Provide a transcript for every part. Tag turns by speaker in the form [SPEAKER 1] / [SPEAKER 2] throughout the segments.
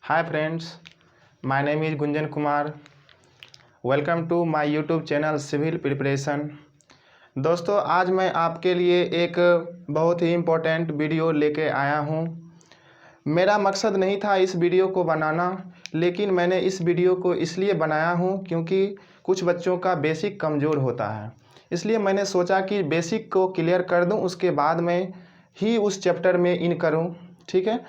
[SPEAKER 1] Hi friends, my name is Gunjan Kumar. Welcome to my YouTube channel civil preparation. दोस्तों, आज मैं आपके लिए एक बहुत ही इम्पोर्टेंट वीडियो लेके आया हूँ। मेरा मकसद नहीं था इस वीडियो को बनाना, लेकिन मैंने इस वीडियो को इसलिए बनाया हूँ क्योंकि कुछ बच्चों का बेसिक कमज़ोर होता है। इसलिए मैंने सोचा कि बेसिक को क्लियर कर दूँ, उसके बाद मैं ही उस चैप्टर में इन करूँ। ठीक है।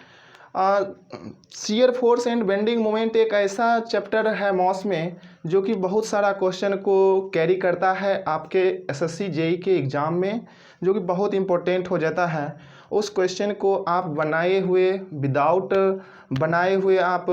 [SPEAKER 1] Shear force and bending moment एक ऐसा चैप्टर है मॉस में जो कि बहुत सारा क्वेश्चन को कैरी करता है आपके एसएससी जेई के एग्ज़ाम में, जो कि बहुत इम्पोर्टेंट हो जाता है। उस क्वेश्चन को आप विदाउट बनाए हुए आप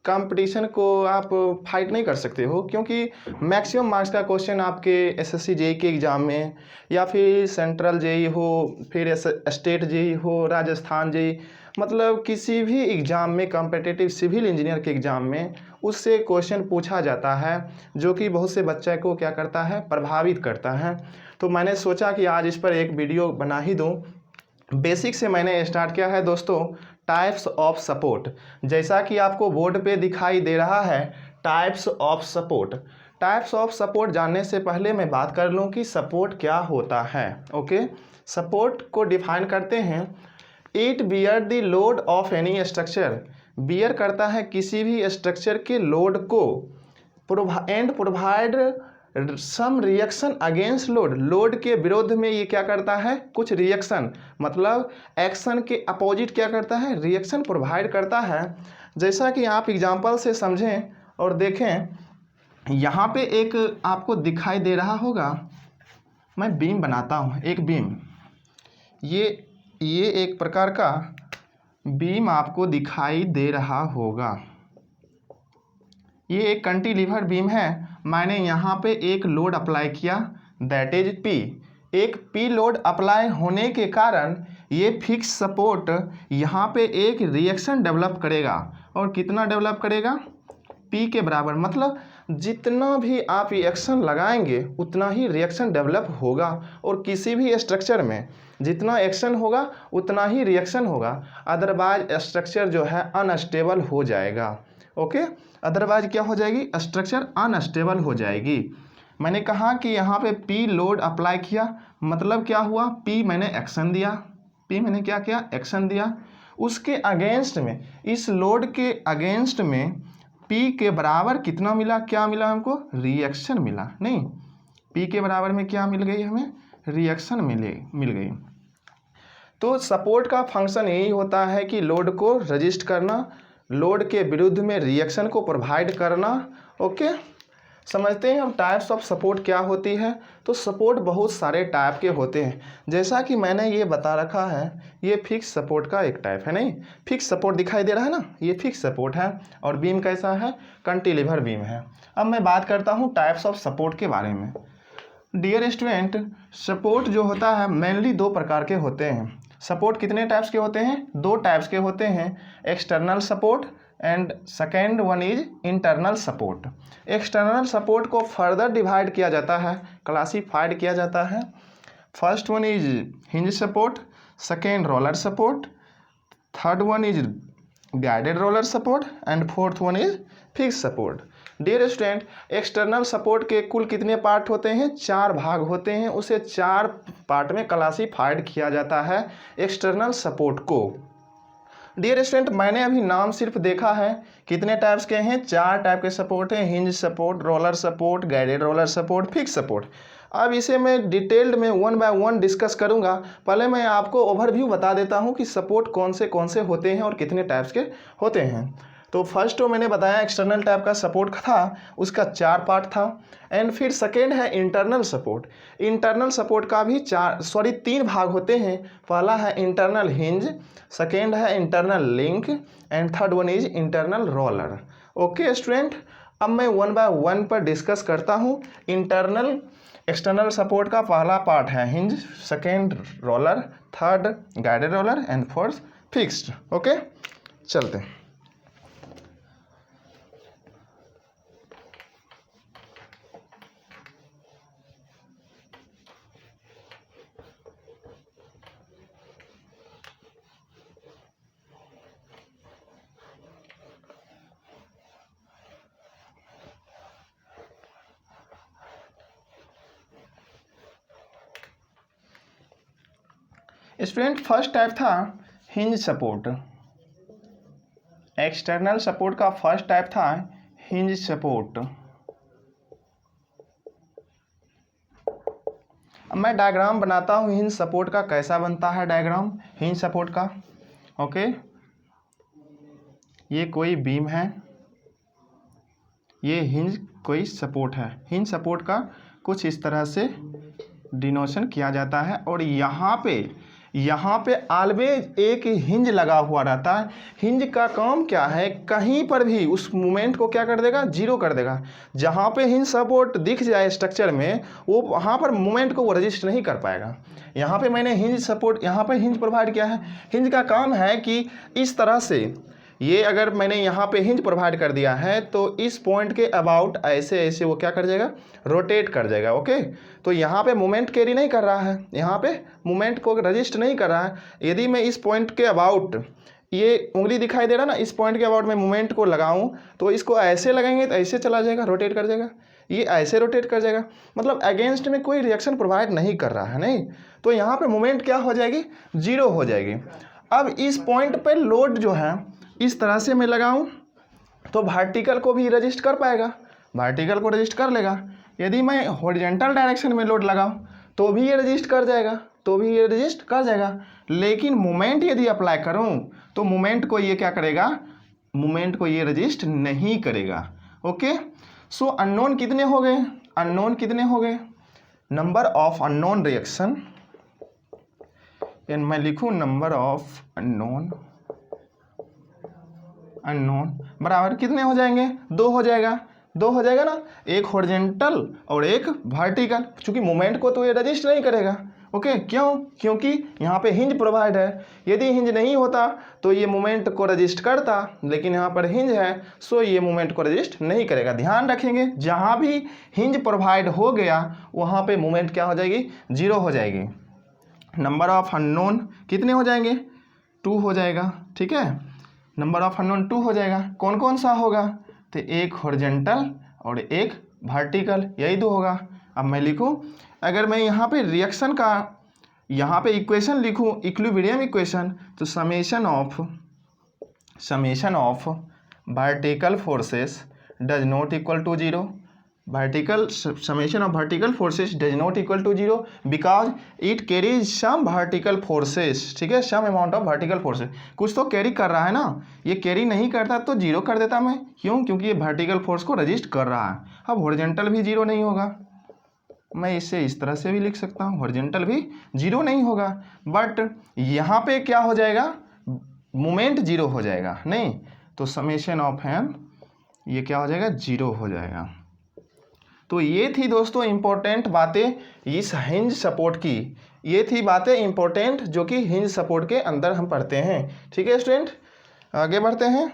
[SPEAKER 1] कंपटीशन को आप फाइट नहीं कर सकते हो, क्योंकि मैक्सिमम मार्क्स का क्वेश्चन आपके एसएससी जेई के एग्ज़ाम में या फिर सेंट्रल जेई हो, फिर स्टेट जेई हो, राजस्थान जेई, मतलब किसी भी एग्ज़ाम में, कॉम्पिटिटिव सिविल इंजीनियर के एग्ज़ाम में उससे क्वेश्चन पूछा जाता है, जो कि बहुत से बच्चे को क्या करता है, प्रभावित करता है। तो मैंने सोचा कि आज इस पर एक वीडियो बना ही दूँ। बेसिक से मैंने स्टार्ट किया है दोस्तों, टाइप्स ऑफ सपोर्ट। जैसा कि आपको बोर्ड पे दिखाई दे रहा है, types of support. Types of support जानने से पहले मैं बात कर लूँ कि सपोर्ट क्या होता है। ओके, सपोर्ट को डिफाइन करते हैं, it bear the load of any structure. Bear करता है किसी भी स्ट्रक्चर के लोड को, and provide some reaction against load. Load के विरोध में ये क्या करता है, कुछ रिएक्शन, मतलब एक्शन के अपोजिट क्या करता है, रिएक्शन प्रोवाइड करता है। जैसा कि आप एग्जांपल से समझें और देखें, यहाँ पे एक आपको दिखाई दे रहा होगा, मैं बीम बनाता हूँ, एक बीम, ये एक प्रकार का बीम आपको दिखाई दे रहा होगा। ये एक कैंटिलीवर बीम है। मैंने यहाँ पे एक लोड अप्लाई किया, दैट इज पी। एक पी लोड अप्लाई होने के कारण ये फिक्स सपोर्ट यहाँ पे एक रिएक्शन डेवलप करेगा। और कितना डेवलप करेगा, पी के बराबर, मतलब जितना भी आप रिएक्शन लगाएंगे उतना ही रिएक्शन डेवलप होगा। और किसी भी स्ट्रक्चर में जितना एक्शन होगा उतना ही रिएक्शन होगा, अदरवाइज स्ट्रक्चर जो है अनस्टेबल हो जाएगा। ओके, अदरवाइज क्या हो जाएगी, स्ट्रक्चर अनस्टेबल हो जाएगी। मैंने कहा कि यहाँ पे पी लोड अप्लाई किया, मतलब क्या हुआ, पी मैंने एक्शन दिया, पी मैंने क्या किया, एक्शन दिया। उसके अगेंस्ट में, इस लोड के अगेंस्ट में पी के बराबर कितना मिला, क्या मिला हमको, रिएक्शन मिला। नहीं, पी के बराबर में क्या मिल गई हमें, रिएक्शन मिल गई। तो सपोर्ट का फंक्शन यही होता है कि लोड को रजिस्ट करना, लोड के विरुद्ध में रिएक्शन को प्रोवाइड करना। ओके, समझते हैं हम टाइप्स ऑफ सपोर्ट क्या होती है। तो सपोर्ट बहुत सारे टाइप के होते हैं, जैसा कि मैंने ये बता रखा है, ये फिक्स सपोर्ट का एक टाइप है। नहीं, फिक्स सपोर्ट दिखाई दे रहा है ना, ये फिक्स सपोर्ट है। और बीम कैसा है, कैंटिलीवर बीम है। अब मैं बात करता हूँ टाइप्स ऑफ सपोर्ट के बारे में। डियर स्टूडेंट, सपोर्ट जो होता है मेनली दो प्रकार के होते हैं। सपोर्ट कितने टाइप्स के होते हैं, दो टाइप्स के होते हैं, external support and second one is internal support. External support को फर्दर डिवाइड किया जाता है, क्लासीफाइड किया जाता है। First one is hinge support, second roller support, third one is guided roller support and fourth one is fix support. Dear student, external support के कुल कितने पार्ट होते हैं, चार भाग होते हैं। उसे चार पार्ट में क्लासीफाइड किया जाता है एक्सटर्नल सपोर्ट को। डियर स्टूडेंट, मैंने अभी नाम सिर्फ देखा है, कितने टाइप्स के हैं, चार टाइप के सपोर्ट हैं, hinge support, roller support, guided roller support, fix support. अब इसे मैं डिटेल्ड में वन बाय वन डिस्कस करूंगा। पहले मैं आपको ओवरव्यू बता देता हूं कि सपोर्ट कौन से होते हैं और कितने टाइप्स के होते हैं। तो फर्स्ट तो मैंने बताया एक्सटर्नल टाइप का सपोर्ट था, उसका चार पार्ट था। एंड फिर सेकेंड है इंटरनल सपोर्ट। इंटरनल सपोर्ट का भी तीन भाग होते हैं। पहला है इंटरनल हिंज, सेकेंड है internal link and third one is internal roller. Okay student, अब मैं वन बाय वन पर डिस्कस करता हूँ। इंटरनल एक्सटर्नल सपोर्ट का पहला पार्ट है hinge, second roller, third guided roller and fourth fixed. Okay, चलते हैं। स्टूडेंट फर्स्ट टाइप था हिंज सपोर्ट, एक्सटर्नल सपोर्ट का फर्स्ट टाइप था हिंज सपोर्ट। अब मैं डायग्राम बनाता हूँ हिंज सपोर्ट का, कैसा बनता है डायग्राम हिंज सपोर्ट का। ओके, ये कोई बीम है, ये हिंज कोई सपोर्ट है। हिंज सपोर्ट का कुछ इस तरह से डिनोशन किया जाता है और यहाँ पे ऑलवेज एक हिंज लगा हुआ रहता है। हिंज का काम क्या है, कहीं पर भी उस मूवमेंट को क्या कर देगा, जीरो कर देगा। जहाँ पे हिंज सपोर्ट दिख जाए स्ट्रक्चर में, वो वहाँ पर मूवमेंट को वो रजिस्ट नहीं कर पाएगा। यहाँ पे मैंने हिंज सपोर्ट, यहाँ पे हिंज प्रोवाइड किया है। हिंज का काम है कि इस तरह से, ये अगर मैंने यहाँ पे हिंज प्रोवाइड कर दिया है तो इस पॉइंट के अबाउट ऐसे ऐसे वो क्या कर जाएगा, रोटेट कर जाएगा। ओके, तो यहाँ पे मोमेंट कैरी नहीं कर रहा है, यहाँ पे मोमेंट को रजिस्ट नहीं कर रहा है। यदि मैं इस पॉइंट के अबाउट, ये उंगली दिखाई दे रहा ना, इस पॉइंट के अबाउट में मोमेंट को लगाऊं तो इसको ऐसे लगाएंगे तो ऐसे चला जाएगा, रोटेट कर जाएगा, ये ऐसे रोटेट कर जाएगा, मतलब अगेंस्ट में कोई रिएक्शन प्रोवाइड नहीं कर रहा है। नहीं, तो यहाँ पे मोमेंट क्या हो जाएगी, जीरो हो जाएगी। अब इस पॉइंट पर लोड जो है इस तरह से मैं लगाऊं तो वर्टिकल को भी रजिस्ट कर पाएगा, वर्टिकल को रजिस्ट कर लेगा। यदि मैं हॉरिजॉन्टल डायरेक्शन में लोड लगाऊं तो भी ये रजिस्ट कर जाएगा, तो भी ये रजिस्ट कर जाएगा। लेकिन मोमेंट यदि अप्लाई करूं तो मोमेंट को ये क्या करेगा, मोमेंट को ये रजिस्ट नहीं करेगा। ओके, सो अननोन कितने हो गए, अननोन कितने हो गए, नंबर ऑफ अननोन रिएक्शन, मैं लिखूं नंबर ऑफ अननोन बराबर कितने हो जाएंगे, दो हो जाएगा, दो हो जाएगा ना, एक हॉरिजॉन्टल और एक वर्टिकल। क्योंकि मोमेंट को तो ये रजिस्ट नहीं करेगा। ओके, क्यों, क्योंकि यहाँ पे हिंज प्रोवाइड है। यदि हिंज नहीं होता तो ये मोमेंट को रजिस्ट करता, लेकिन यहाँ पर हिंज है सो ये मोमेंट को रजिस्ट नहीं करेगा। ध्यान रखेंगे, जहाँ भी हिंज प्रोवाइड हो गया वहाँ पे मोमेंट क्या हो जाएगी, जीरो हो जाएगी। नंबर ऑफ अननोन कितने हो जाएंगे, 2 हो जाएगा। ठीक है, नंबर ऑफ अननोन 2 हो जाएगा। कौन कौन सा होगा, तो एक हॉरिजॉन्टल और एक वर्टिकल, यही 2 होगा। अब मैं लिखूं, अगर मैं यहाँ पे रिएक्शन का यहाँ पे इक्वेशन लिखूं, इक्विलिब्रियम इक्वेशन, तो summation of vertical forces does not equal to 0, vertical summation of vertical forces does not equal to 0 because it carries some vertical forces। ठीक है, some amount of vertical forces, कुछ तो carry कर रहा है ना, ये कैरी नहीं करता तो जीरो कर देता मैं। क्यों, क्योंकि ये वर्टिकल फोर्स को रजिस्ट कर रहा है। अब हॉरिजॉन्टल भी जीरो नहीं होगा, मैं इसे इस तरह से भी लिख सकता हूँ, हॉरिजॉन्टल भी जीरो नहीं होगा, बट यहाँ पे क्या हो जाएगा, मोमेंट जीरो हो जाएगा। नहीं, तो समेशन ऑफ एम ये क्या हो जाएगा, जीरो हो जाएगा। तो ये थी दोस्तों इम्पोर्टेंट बातें इस हिंज सपोर्ट की, ये थी बातें इम्पोर्टेंट जो कि हिंज सपोर्ट के अंदर हम पढ़ते हैं। ठीक है स्टूडेंट, आगे बढ़ते हैं।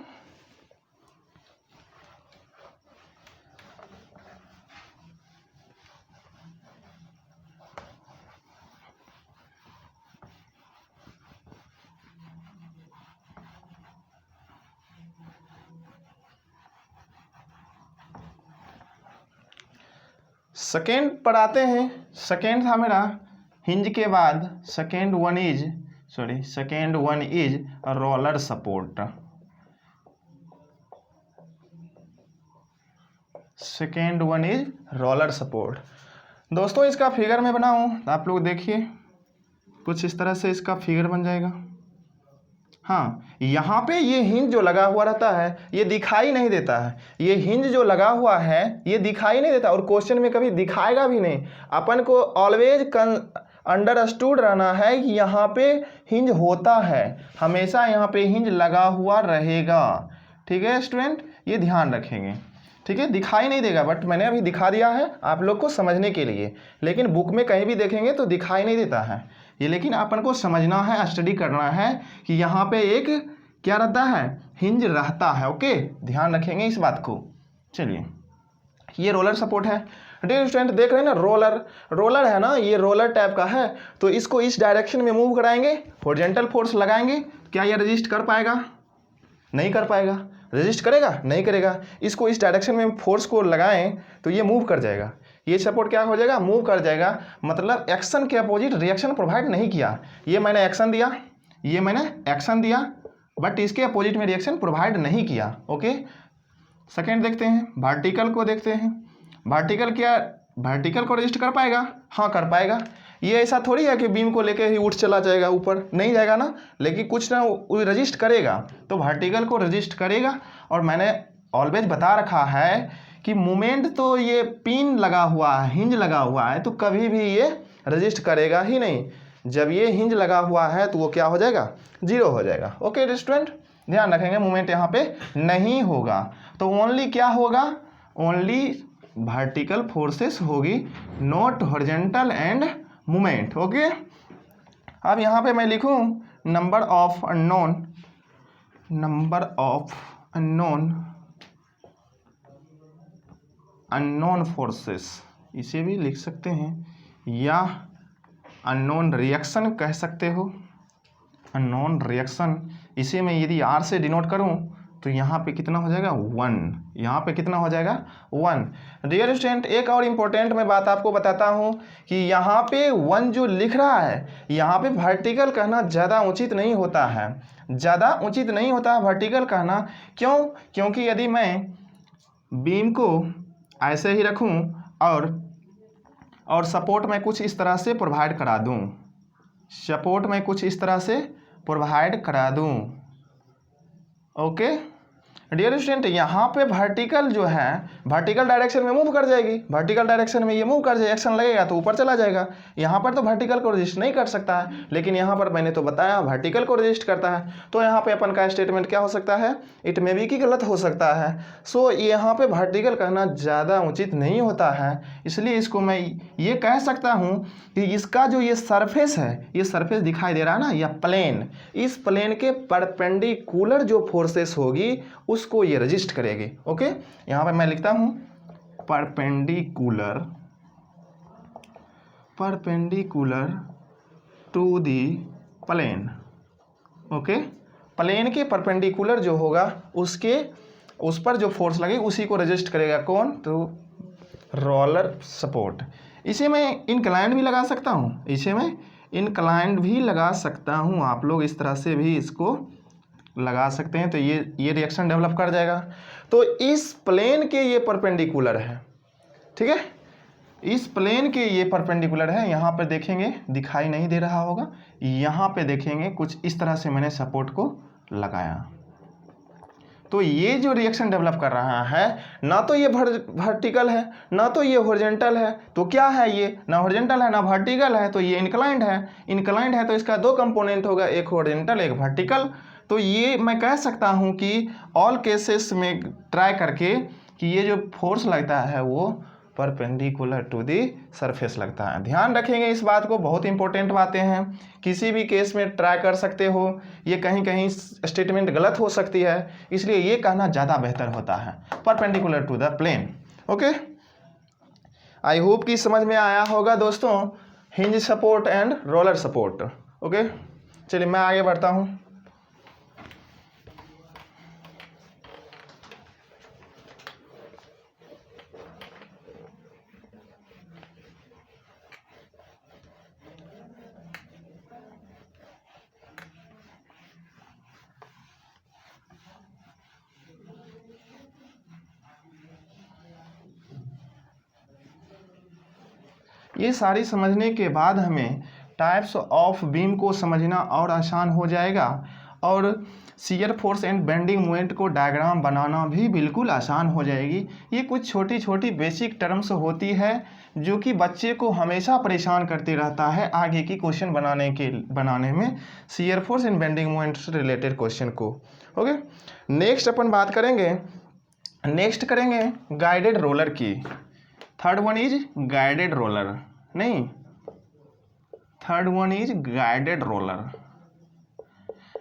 [SPEAKER 1] सेकेंड पढ़ाते हैं। सेकेंड था मेरा हिंज के बाद, second one is roller support. Second one is roller support. दोस्तों इसका फिगर मैं बनाऊं तो आप लोग देखिए, कुछ इस तरह से इसका फिगर बन जाएगा। हाँ, यहाँ पे ये हिंज जो लगा हुआ रहता है ये दिखाई नहीं देता है, ये हिंज जो लगा हुआ है ये दिखाई नहीं देता, और क्वेश्चन में कभी दिखाएगा भी नहीं। अपन को ऑलवेज अंडरस्टूड रहना है कि यहाँ पे हिंज होता है, हमेशा यहाँ पे हिंज लगा हुआ रहेगा। ठीक है स्टूडेंट, ये ध्यान रखेंगे। ठीक है, दिखाई नहीं देगा, बट मैंने अभी दिखा दिया है आप लोग को समझने के लिए, लेकिन बुक में कहीं भी देखेंगे तो दिखाई नहीं देता है ये, लेकिन अपन को समझना है, स्टडी करना है कि यहाँ पे एक क्या रहता है, हिंज रहता है। ओके, ध्यान रखेंगे इस बात को। चलिए, ये रोलर सपोर्ट है। डियर स्टूडेंट, देख रहे हैं ना, रोलर है ना, ये रोलर टाइप का है, तो इसको इस डायरेक्शन में मूव कराएंगे, हॉरिजॉन्टल फोर्स लगाएंगे, क्या ये रजिस्ट कर पाएगा, नहीं कर पाएगा। रजिस्ट करेगा, नहीं करेगा। इसको इस डायरेक्शन में फोर्स को लगाएं तो ये मूव कर जाएगा। ये सपोर्ट क्या हो जाएगा, मूव कर जाएगा, मतलब एक्शन के अपोजिट रिएक्शन प्रोवाइड नहीं किया। ये मैंने एक्शन दिया, ये मैंने एक्शन दिया, बट इसके अपोजिट में रिएक्शन प्रोवाइड नहीं किया। ओके, सेकेंड देखते हैं, वर्टिकल को देखते हैं। वर्टिकल क्या, वर्टिकल को रजिस्ट कर पाएगा? हाँ कर पाएगा। ये ऐसा थोड़ी है कि बीम को लेके ही उठ चला जाएगा, ऊपर नहीं जाएगा ना, लेकिन कुछ ना रजिस्ट करेगा, तो वर्टिकल को रजिस्ट करेगा। और मैंने ऑलवेज बता रखा है कि मोमेंट तो ये पिन लगा हुआ है, हिंज लगा हुआ है, तो कभी भी ये रजिस्ट करेगा ही नहीं। जब ये हिंज लगा हुआ है तो वो क्या हो जाएगा, जीरो हो जाएगा। ओके स्टूडेंट, ध्यान रखेंगे मूवमेंट यहाँ पे नहीं होगा, तो ओनली क्या होगा, ओनली वर्टिकल फोर्सेस होगी, not horizontal and movement. Okay, अब यहाँ पे मैं लिखूँ number of unknown, number of unknown forces, इसे भी लिख सकते हैं, या अननोन रिएक्शन कह सकते हो, अननोन रिएक्शन। इसे मैं यदि आर से डिनोट करूं तो यहाँ पे कितना हो जाएगा, 1, यहाँ पे कितना हो जाएगा, 1। डियर स्टूडेंट, एक और इम्पोर्टेंट मैं बात आपको बताता हूँ कि यहाँ पे 1 जो लिख रहा है, यहाँ पे वर्टिकल कहना ज़्यादा उचित नहीं होता है, ज़्यादा उचित नहीं होता है वर्टिकल कहना। क्यों? क्योंकि यदि मैं बीम को ऐसे ही रखूँ और सपोर्ट में कुछ इस तरह से प्रोवाइड करा दूँ, सपोर्ट में कुछ इस तरह से प्रोवाइड करा दूँ, ओके डियर स्टूडेंट, यहाँ पे वर्टिकल जो है वर्टिकल डायरेक्शन में मूव कर जाएगी, वर्टिकल डायरेक्शन में ये मूव कर जाएगी, एक्शन लगेगा तो ऊपर चला जाएगा। यहाँ पर तो वर्टिकल को रजिस्ट नहीं कर सकता है, लेकिन यहाँ पर मैंने तो बताया वर्टिकल को रजिस्ट करता है। तो यहाँ पे अपन का स्टेटमेंट क्या हो सकता है, इट मे बी की गलत हो सकता है। सो यहाँ पे वर्टिकल कहना ज़्यादा उचित नहीं होता है, इसलिए इसको मैं ये कह सकता हूँ कि इसका जो ये सरफेस है, ये सरफेस दिखाई दे रहा है ना, या प्लेन, इस प्लेन के परपेंडिकुलर जो फोर्सेस होगी उसको ये रजिस्ट करेगी। ओके, यहाँ पे मैं लिखता हूँ perpendicular to the plane. Okay, plane के परपेंडिकुलर जो होगा उसके उस पर जो फोर्स लगे उसी को रजिस्ट करेगा कौन, तो रोलर सपोर्ट। इसे मैं इनक्लाइंड भी लगा सकता हूँ, इसे मैं इनक्लाइंड भी लगा सकता हूँ, आप लोग इस तरह से भी इसको लगा सकते हैं, तो ये रिएक्शन डेवलप कर जाएगा। तो इस प्लेन के ये परपेंडिकुलर है, ठीक है, इस प्लेन के ये परपेंडिकुलर है। यहाँ पर देखेंगे दिखाई नहीं दे रहा होगा, यहाँ पे देखेंगे कुछ इस तरह से मैंने सपोर्ट को लगाया, तो ये जो रिएक्शन डेवलप कर रहा है, ना तो ये वर्टिकल है ना तो ये हॉरिजॉन्टल है, तो क्या है, ये ना हॉरिजॉन्टल है ना वर्टिकल है, तो ये इंक्लाइंड है। इंक्लाइंड है तो इसका दो कंपोनेंट होगा, एक हॉरिजॉन्टल एक वर्टिकल। तो ये मैं कह सकता हूँ कि ऑल केसेस में ट्राई करके कि ये जो फोर्स लगता है वो परपेंडिकुलर टू दी सरफेस लगता है। ध्यान रखेंगे इस बात को, बहुत इंपॉर्टेंट बातें हैं, किसी भी केस में ट्राई कर सकते हो, ये कहीं कहीं स्टेटमेंट गलत हो सकती है, इसलिए ये कहना ज़्यादा बेहतर होता है, perpendicular to the plane. Okay, I hope कि समझ में आया होगा दोस्तों, hinge support and roller support. Okay, चलिए मैं आगे बढ़ता हूँ। ये सारी समझने के बाद हमें टाइप्स ऑफ बीम को समझना और आसान हो जाएगा, और shear force and bending moment को डायग्राम बनाना भी बिल्कुल आसान हो जाएगी। ये कुछ छोटी छोटी बेसिक टर्म्स होती है जो कि बच्चे को हमेशा परेशान करते रहता है आगे की क्वेश्चन बनाने में, shear force and bending moment से रिलेटेड क्वेश्चन को। ओके, नेक्स्ट अपन बात करेंगे, नेक्स्ट करेंगे गाइडेड रोलर की। Third one is guided roller, नहीं, third one is guided roller.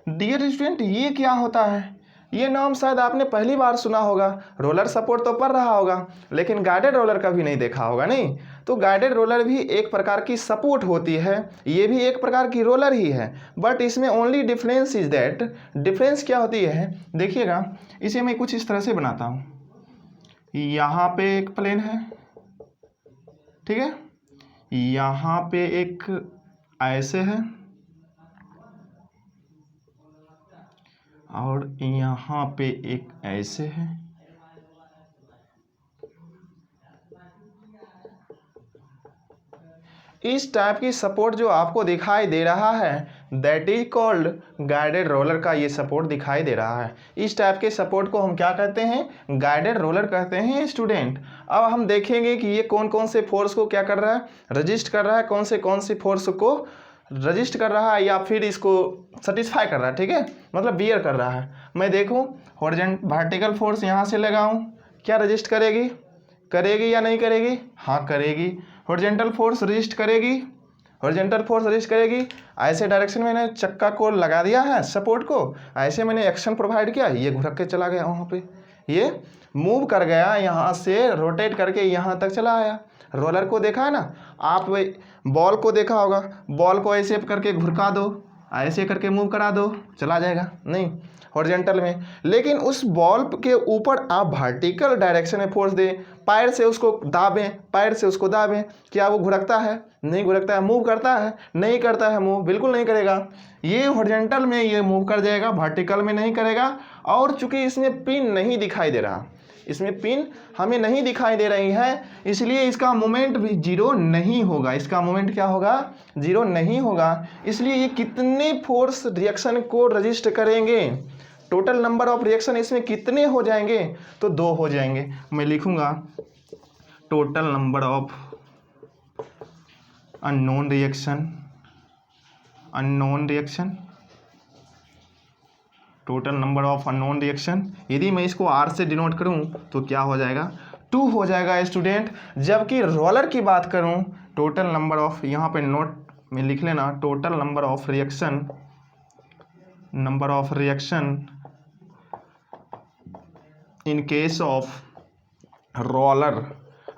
[SPEAKER 1] Dear student, ये क्या होता है, ये नाम शायद आपने पहली बार सुना होगा, रोलर सपोर्ट तो पढ़ रहा होगा, लेकिन गाइडेड रोलर कभी नहीं देखा होगा, नहीं। तो गाइडेड रोलर भी एक प्रकार की सपोर्ट होती है, ये भी एक प्रकार की रोलर ही है, बट इसमें only difference is that, difference क्या होती है, देखिएगा, इसे मैं कुछ इस तरह से बनाता हूँ, यहाँ पे एक प्लेन है, ठीक है, यहाँ पे एक ऐसे है और यहाँ पे एक ऐसे है। इस टाइप की सपोर्ट जो आपको दिखाई दे रहा है that is called guided roller का ये सपोर्ट दिखाई दे रहा है। इस टाइप के सपोर्ट को हम क्या कहते हैं, गाइडेड रोलर कहते हैं स्टूडेंट। अब हम देखेंगे कि ये कौन कौन से फोर्स को क्या कर रहा है, रजिस्ट कर रहा है, कौन सी फोर्स को रजिस्ट कर रहा है या फिर इसको सेटिस्फाई कर रहा है। ठीक है, मतलब बियर कर रहा है। मैं देखूँ वर्टिकल फोर्स यहाँ से लगाऊँ, क्या रजिस्ट करेगी, करेगी या नहीं करेगी, हाँ करेगी। हॉरिजॉन्टल फोर्स रजिस्ट करेगी, हॉरिजॉन्टल फोर्स रजिस्ट करेगी। ऐसे डायरेक्शन में मैंने चक्का को लगा दिया है सपोर्ट को, ऐसे मैंने एक्शन प्रोवाइड किया, ये घुरक के चला गया वहाँ पे, ये मूव कर गया, यहाँ से रोटेट करके यहाँ तक चला आया। रोलर को देखा है ना, आप बॉल को देखा होगा, बॉल को ऐसे करके घुरका दो, ऐसे करके मूव करा दो, चला जाएगा नहीं हॉरिजॉन्टल में। लेकिन उस बॉल के ऊपर आप वर्टिकल डायरेक्शन में फोर्स दें, पैर से उसको दाबें, पैर से उसको दाबें, क्या वो घुरकता है, नहीं घुरकता है। मूव करता है, नहीं करता है, मूव बिल्कुल नहीं करेगा। ये हॉरिजॉन्टल में ये मूव कर जाएगा, वर्टिकल में नहीं करेगा। और चूंकि इसमें पिन नहीं दिखाई दे रहा, इसमें पिन हमें नहीं दिखाई दे रही है, इसलिए इसका मोमेंट भी जीरो नहीं होगा। इसका मोमेंट क्या होगा, जीरो नहीं होगा। इसलिए ये कितने फोर्स रिएक्शन को रजिस्ट करेंगे, टोटल नंबर ऑफ रिएक्शन इसमें कितने हो जाएंगे, तो 2 हो जाएंगे। मैं लिखूंगा total number of unknown reaction, unknown reaction, total number of unknown reaction. यदि मैं इसको R से डिनोट करूं तो क्या हो जाएगा, 2 हो जाएगा स्टूडेंट। जबकि रोलर की बात करूं, टोटल नंबर ऑफ, यहाँ पे नोट में लिख लेना, total number of reaction, number of reaction in case of roller,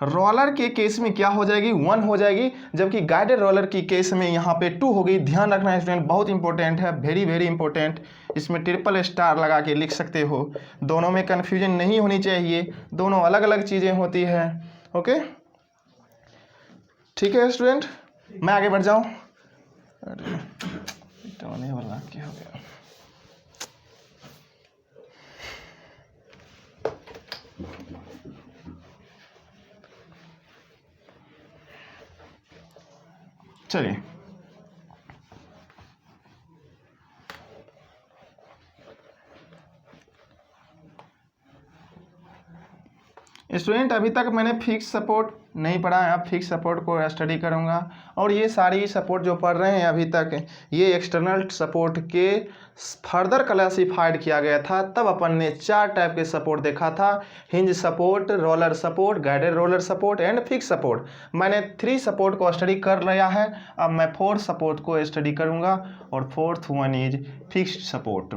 [SPEAKER 1] roller के केस में क्या हो जाएगी, 1 हो जाएगी। जबकि गाइडेड रोलर की केस में यहाँ पे 2 हो गई। ध्यान रखना स्टूडेंट, बहुत इंपॉर्टेंट है, वेरी वेरी इंपॉर्टेंट। इसमें ट्रिपल स्टार लगा के लिख सकते हो, दोनों में कन्फ्यूजन नहीं होनी चाहिए, दोनों अलग अलग चीज़ें होती है। ओके ठीक है स्टूडेंट, मैं आगे बढ़ जाऊँ। अरे होने वाला क्या हो गया, चलिए स्टूडेंट, अभी तक मैंने फिक्स सपोर्ट नहीं पढ़ा है, अब फिक्स सपोर्ट को स्टडी करूंगा। और ये सारी सपोर्ट जो पढ़ रहे हैं अभी तक, ये एक्सटर्नल सपोर्ट के फर्दर क्लासिफाइड किया गया था। तब अपन ने 4 टाइप के सपोर्ट देखा था, hinge support, roller support, guided roller support and fix support. मैंने 3 सपोर्ट को स्टडी कर लिया है, अब मैं 4th सपोर्ट को स्टडी करूंगा और 4th one is fixed support.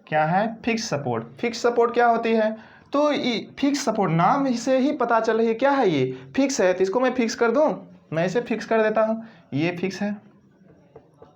[SPEAKER 1] क्या है, फिक्स सपोर्ट। फिक्स सपोर्ट क्या होती है, तो फिक्स सपोर्ट नाम से ही पता चल रही है क्या है, ये फिक्स है, तो इसको मैं फिक्स कर दूं, मैं इसे फिक्स कर देता हूं, ये फिक्स है,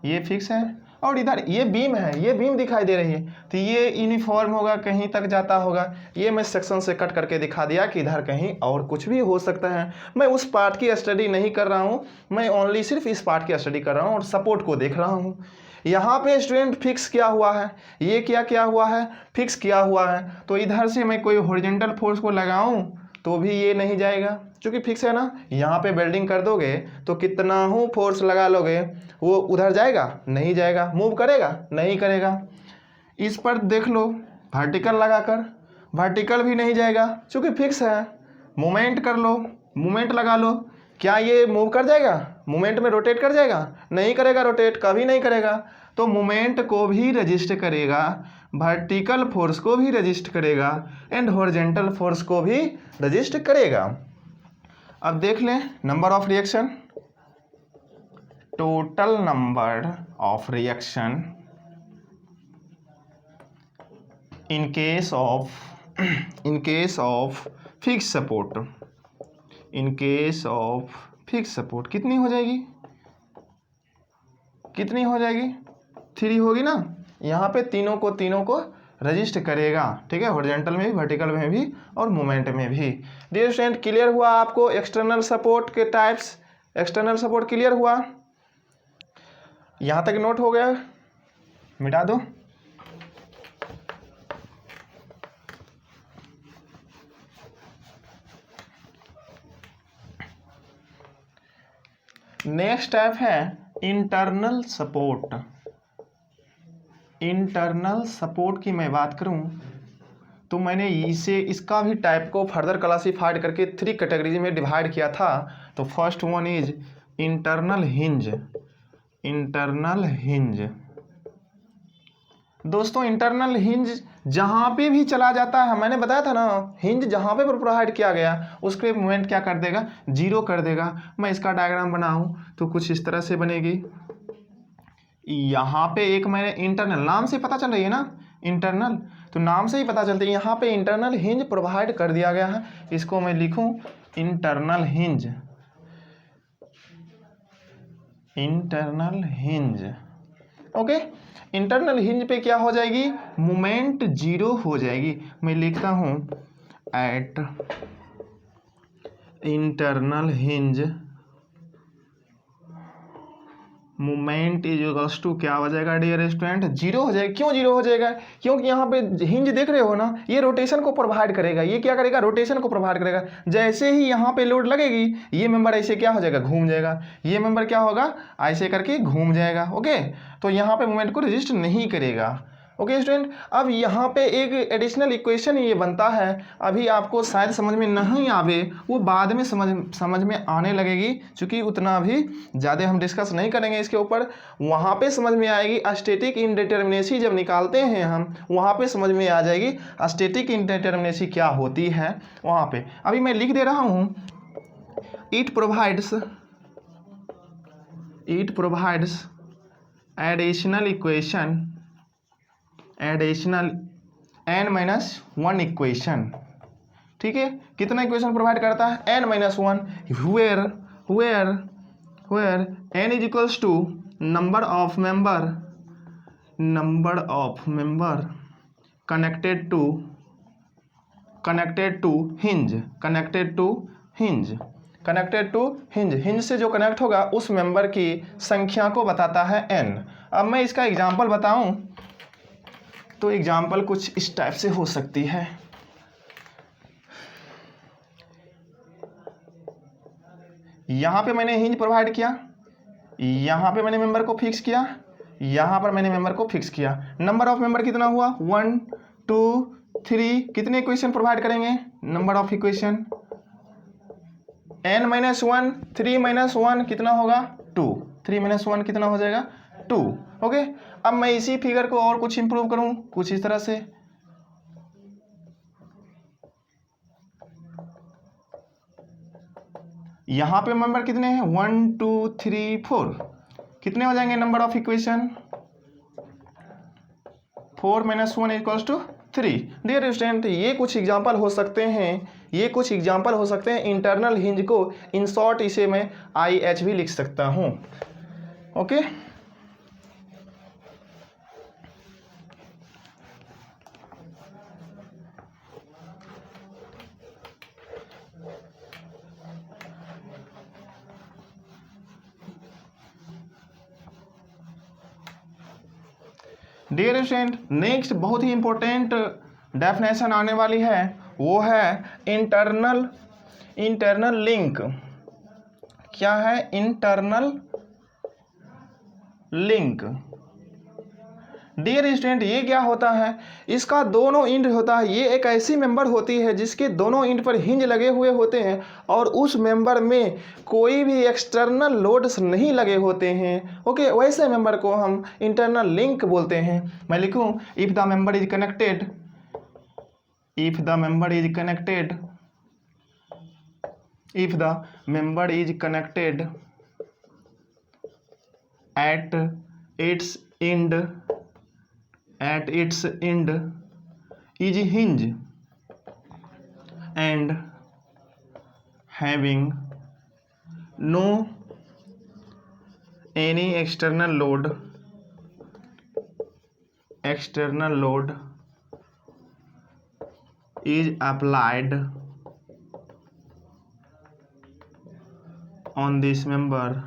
[SPEAKER 1] ये फिक्स है। और इधर ये बीम है, ये बीम दिखाई दे रही है, तो ये यूनिफॉर्म होगा, कहीं तक जाता होगा। ये मैं सेक्शन से कट करके दिखा दिया कि इधर कहीं और कुछ भी हो सकता है। मैं उस पार्ट की स्टडी नहीं कर रहा हूँ, मैं ओनली सिर्फ इस पार्ट की स्टडी कर रहा हूँ और सपोर्ट को देख रहा हूँ। यहाँ पे स्टूडेंट फिक्स किया हुआ है, ये क्या हुआ है, फिक्स किया हुआ है। तो इधर से मैं कोई हॉरिजॉन्टल फोर्स को लगाऊं तो भी ये नहीं जाएगा, क्योंकि फिक्स है ना। यहाँ पे वेल्डिंग कर दोगे तो कितना हूँ फोर्स लगा लोगे, वो उधर जाएगा, नहीं जाएगा। मूव करेगा, नहीं करेगा। इस पर देख लो, वर्टिकल लगाकर, वर्टिकल भी नहीं जाएगा क्योंकि फिक्स है। मूवमेंट कर लो, मूवमेंट लगा लो, क्या ये मूव कर जाएगा, मूवमेंट में रोटेट कर जाएगा, नहीं करेगा, रोटेट कभी नहीं करेगा। तो मूवमेंट को भी रजिस्ट करेगा, वर्टिकल फोर्स को भी रजिस्ट करेगा एंड हॉरिजॉन्टल फोर्स को भी रजिस्ट करेगा। अब देख लें number of reaction, total number of reaction in case of fix support, in case of fix support कितनी हो जाएगी, कितनी हो जाएगी, 3 होगी ना। यहाँ पे तीनों को रजिस्ट करेगा, ठीक है, हॉरिजॉन्टल में भी, वर्टिकल में भी और मोमेंट में भी। डियर स्टूडेंट, क्लियर हुआ आपको एक्सटर्नल सपोर्ट के टाइप्स? एक्सटर्नल सपोर्ट क्लियर हुआ? यहाँ तक नोट हो गया? मिटा दो। नेक्स्ट टाइप है इंटरनल सपोर्ट। इंटरनल सपोर्ट की मैं बात करूं तो मैंने इसका भी टाइप को फर्दर क्लासीफाइड करके 3 कैटेगरीज में डिवाइड किया था। तो first one is internal hinge. Internal hinge दोस्तों, इंटरनल हिंज जहाँ पे भी चला जाता है, मैंने बताया था ना, हिंज जहाँ पे प्रोवाइड किया गया उस पर मूवमेंट क्या कर देगा, जीरो कर देगा। मैं इसका डायग्राम बनाऊं तो कुछ इस तरह से बनेगी। यहाँ पे एक मैंने इंटरनल, नाम से पता चल रही है ना इंटरनल, तो नाम से ही पता चलता है यहाँ पे इंटरनल हिंज प्रोवाइड कर दिया गया है। इसको मैं लिखूं internal hinge. Internal hinge, okay. Internal hinge पे क्या हो जाएगी, मोमेंट जीरो हो जाएगी। मैं लिखता हूं at internal hinge moment is equals to क्या हो जाएगा डियर स्टूडेंट, जीरो हो जाएगा। क्यों जीरो हो जाएगा, क्योंकि यहाँ पे हिंज देख रहे हो ना, ये रोटेशन को प्रोवाइड करेगा। ये क्या करेगा, रोटेशन को प्रोवाइड करेगा। जैसे ही यहाँ पे लोड लगेगी, ये मेंबर ऐसे क्या हो जाएगा, घूम जाएगा। ये मेंबर क्या होगा, ऐसे करके घूम जाएगा, ओके। तो यहाँ पे मोमेंट को रजिस्ट नहीं करेगा, ओके स्टूडेंट। अब यहाँ पे एक एडिशनल इक्वेशन ये बनता है, अभी आपको शायद समझ में नहीं आवे, वो बाद में समझ में आने लगेगी, क्योंकि उतना अभी ज़्यादा हम डिस्कस नहीं करेंगे इसके ऊपर। वहाँ पे समझ में आएगी स्टैटिक इंडिटरमिनेसी जब निकालते हैं हम, वहाँ पे समझ में आ जाएगी स्टैटिक इंडिटरमिनेसी क्या होती है वहाँ पे। अभी मैं लिख दे रहा हूँ, it provides additional equation, additional n-1 equation, ठीक है। कितना इक्वेशन प्रोवाइड करता है, n-1, where n is equals to number of member connected to hinge से जो कनेक्ट होगा उस मेंबर की संख्या को बताता है n। अब मैं इसका एग्जांपल बताऊं तो एग्जाम्पल कुछ इस टाइप से हो सकती है। यहाँ पे मैंने हिंज प्रोवाइड किया, यहाँ पे मैंने मेंबर को फिक्स किया, यहाँ पर मैंने मेंबर को फिक्स किया। नंबर ऑफ मेंबर कितना हुआ, 1 2 3। कितने इक्वेशन प्रोवाइड करेंगे, नंबर ऑफ इक्वेशन n-1, 3-1 कितना होगा, 2। 3-1 कितना हो जाएगा, 2, ओके। अब मैं इसी फिगर को और कुछ इंप्रूव करूं, कुछ इस तरह से। यहां पे मेंबर कितने हैं, 1 2 3 4। कितने हो जाएंगे number of equation, 4-1 equals to 3। Dear student, ये कुछ एग्जांपल हो सकते हैं, इंटरनल हिंज को इन शॉर्ट इसे मैं IH भी लिख सकता हूं, ओके। डियर स्टूडेंट, नेक्स्ट बहुत ही इंपॉर्टेंट डेफिनेशन आने वाली है, वो है इंटरनल लिंक। क्या है, इंटरनल लिंक। डियर स्टूडेंट, ये क्या होता है, इसका दोनों इंड होता है। ये एक ऐसी मेंबर होती है जिसके दोनों इंड पर हिंज लगे हुए होते हैं और उस मेंबर में कोई भी एक्सटर्नल लोड्स नहीं लगे होते हैं, ओके। वैसे मेंबर को हम इंटरनल लिंक बोलते हैं। मैं लिखूं, if the member is connected at its end is hinge and having no any external load is applied on this member,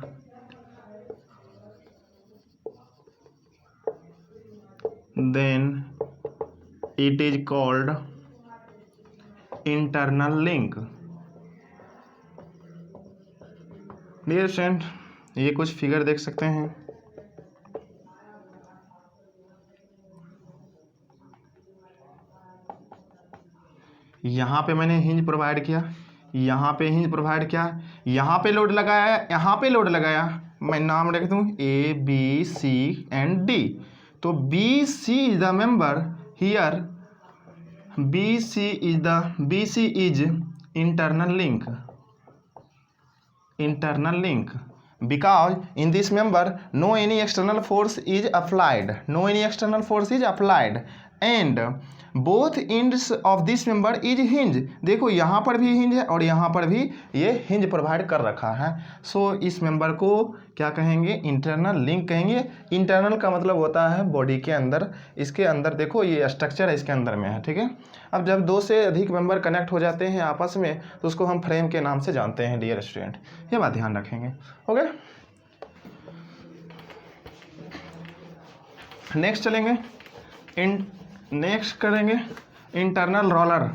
[SPEAKER 1] then it is called internal link. Dear student, ये कुछ figure देख सकते हैं। यहाँ पे मैंने हिंज प्रोवाइड किया, यहाँ पे हिंज प्रोवाइड किया, यहाँ पे लोड लगाया, यहाँ पे लोड लगाया। मैं नाम रख दूँ A B C and D. तो B C is the member here, B C is internal link because in this member no any external force is applied, and both ends of this member is hinge। देखो यहाँ पर भी hinge है और यहाँ पर भी ये हिंज प्रोवाइड कर रखा है। सो इस मेंबर को क्या कहेंगे? इंटरनल लिंक कहेंगे। इंटरनल का मतलब होता है बॉडी के अंदर, इसके अंदर देखो ये स्ट्रक्चर है, इसके अंदर में है, ठीक है। अब जब दो से अधिक मेंबर कनेक्ट हो जाते हैं आपस में तो उसको हम फ्रेम के नाम से जानते हैं डियर स्टूडेंट, ये बात ध्यान रखेंगे। ओके, नेक्स्ट चलेंगे, नेक्स्ट करेंगे इंटरनल रोलर।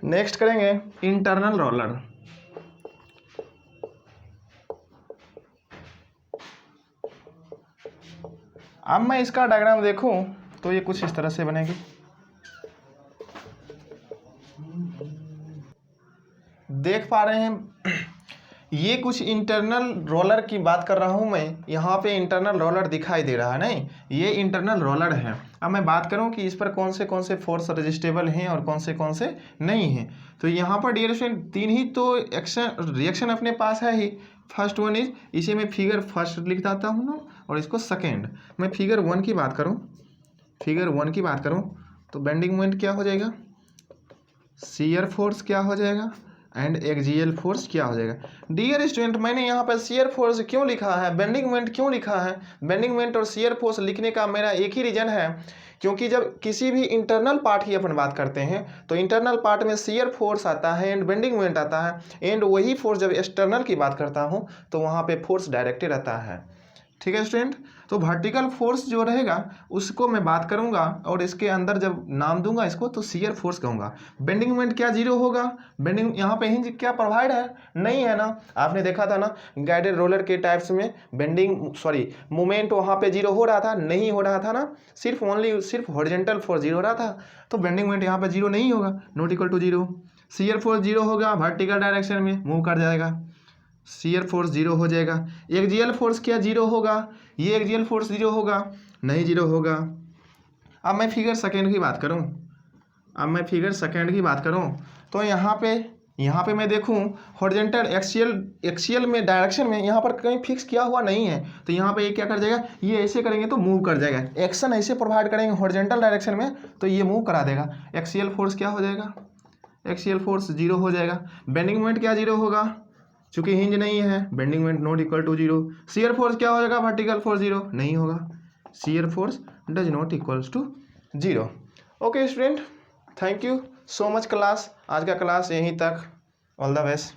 [SPEAKER 1] नेक्स्ट करेंगे इंटरनल रोलर। अब मैं इसका डायग्राम देखूं तो ये कुछ इस तरह से बनेगी। देख पा रहे हैं, ये कुछ इंटरनल रोलर की बात कर रहा हूं मैं। यहाँ पे इंटरनल रोलर दिखाई दे रहा है, नहीं, ये इंटरनल रोलर है। अब मैं बात करूं कि इस पर कौन से फोर्स रजिस्टेबल हैं और कौन से नहीं हैं। तो यहाँ पर डियर स्टूडेंट तीन ही तो रिएक्शन अपने पास है ही। फर्स्ट वन इज, इसे मैं फिगर फर्स्ट लिख देता हूँ ना, और इसको सेकेंड। मैं फिगर वन की बात करूँ तो बेंडिंग मोमेंट क्या हो जाएगा, शियर फोर्स क्या हो जाएगा, एंड एक्सियल फोर्स क्या हो जाएगा। डियर स्टूडेंट, मैंने यहाँ पर शियर फोर्स क्यों लिखा है, बेंडिंग मोमेंट क्यों लिखा है? बेंडिंग मोमेंट और शियर फोर्स लिखने का मेरा एक ही रीजन है, क्योंकि जब किसी भी इंटरनल पार्ट की अपन बात करते हैं तो इंटरनल पार्ट में शियर फोर्स आता है एंड बेंडिंग मोमेंट आता है, एंड वही फोर्स जब एक्सटर्नल की बात करता हूँ तो वहाँ पे फोर्स डायरेक्टेड रहता है। ठीक है स्टूडेंट, तो वर्टिकल फोर्स जो रहेगा उसको मैं बात करूंगा, और इसके अंदर जब नाम दूंगा इसको तो शियर फोर्स कहूंगा। बेंडिंग मोमेंट क्या जीरो होगा? बेंडिंग यहाँ पे हिंज क्या प्रोवाइड है? नहीं है ना। आपने देखा था ना गाइडेड रोलर के टाइप्स में मोमेंट वहाँ पे जीरो हो रहा था, नहीं हो रहा था ना, सिर्फ हॉरिजॉन्टल फोर्स जीरो हो रहा था। तो बेंडिंग मोमेंट यहाँ पे जीरो नहीं होगा, not equal to zero. Shear force zero होगा, वर्टिकल डायरेक्शन में मूव कर जाएगा, शियर फोर्स जीरो हो जाएगा। एक्सियल फोर्स क्या जीरो होगा? ये एक्सियल फोर्स जीरो होगा? नहीं जीरो होगा। अब मैं फिगर सेकेंड की बात करूं तो यहाँ पे मैं देखूं हॉरिजॉन्टल एक्सियल में डायरेक्शन में यहाँ पर कहीं फिक्स किया हुआ नहीं है, तो यहाँ पे ये क्या कर जाएगा, ये ऐसे करेंगे तो मूव कर जाएगा। एक्शन ऐसे प्रोवाइड करेंगे हॉरिजॉन्टल डायरेक्शन में तो ये मूव करा देगा। एक्सियल फोर्स क्या हो जाएगा? एक्सियल फोर्स जीरो हो जाएगा। बेंडिंग मोमेंट क्या जीरो होगा? चूंकि हिंज नहीं है, bending moment not equal to zero. Shear force क्या हो जाएगा? वर्टिकल फोर्स जीरो नहीं होगा, shear force does not equals to zero. Okay student, thank you so much class. आज का क्लास यहीं तक। All the best.